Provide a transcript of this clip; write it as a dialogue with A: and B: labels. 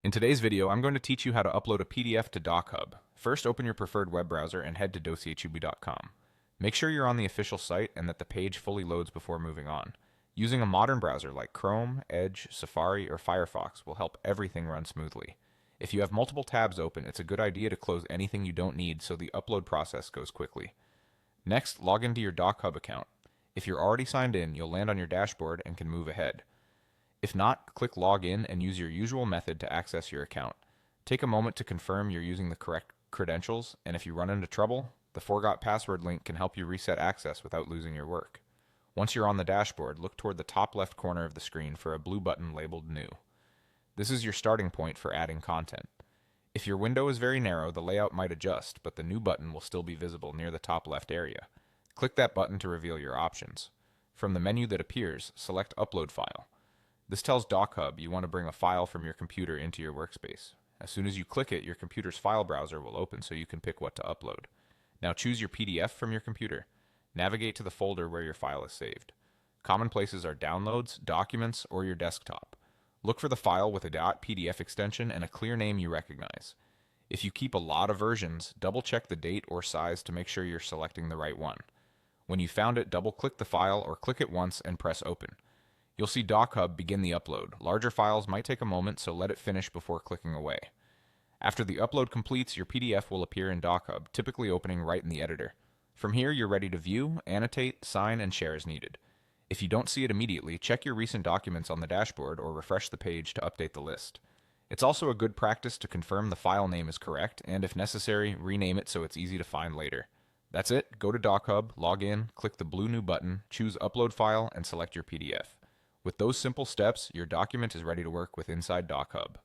A: In today's video, I'm going to teach you how to upload a PDF to DocHub. First, open your preferred web browser and head to dochub.com. Make sure you're on the official site and that the page fully loads before moving on. Using a modern browser like Chrome, Edge, Safari, or Firefox will help everything run smoothly. If you have multiple tabs open, it's a good idea to close anything you don't need so the upload process goes quickly. Next, log into your DocHub account. If you're already signed in, you'll land on your dashboard and can move ahead. If not, click Login and use your usual method to access your account. Take a moment to confirm you're using the correct credentials, and if you run into trouble, the Forgot Password link can help you reset access without losing your work. Once you're on the dashboard, look toward the top left corner of the screen for a blue button labeled New. This is your starting point for adding content. If your window is very narrow, the layout might adjust, but the New button will still be visible near the top left area. Click that button to reveal your options. From the menu that appears, select Upload File. This tells DocHub you want to bring a file from your computer into your workspace. As soon as you click it, your computer's file browser will open so you can pick what to upload. Now choose your PDF from your computer. Navigate to the folder where your file is saved. Common places are Downloads, Documents, or your desktop. Look for the file with a .pdf extension and a clear name you recognize. If you keep a lot of versions, double-check the date or size to make sure you're selecting the right one. When you found it, double-click the file or click it once and press Open. You'll see DocHub begin the upload. Larger files might take a moment, so let it finish before clicking away. After the upload completes, your PDF will appear in DocHub, typically opening right in the editor. From here, you're ready to view, annotate, sign, and share as needed. If you don't see it immediately, check your recent documents on the dashboard or refresh the page to update the list. It's also a good practice to confirm the file name is correct, and if necessary, rename it so it's easy to find later. That's it. Go to DocHub, log in, click the blue New button, choose Upload File, and select your PDF. With those simple steps, your document is ready to work with inside DocHub.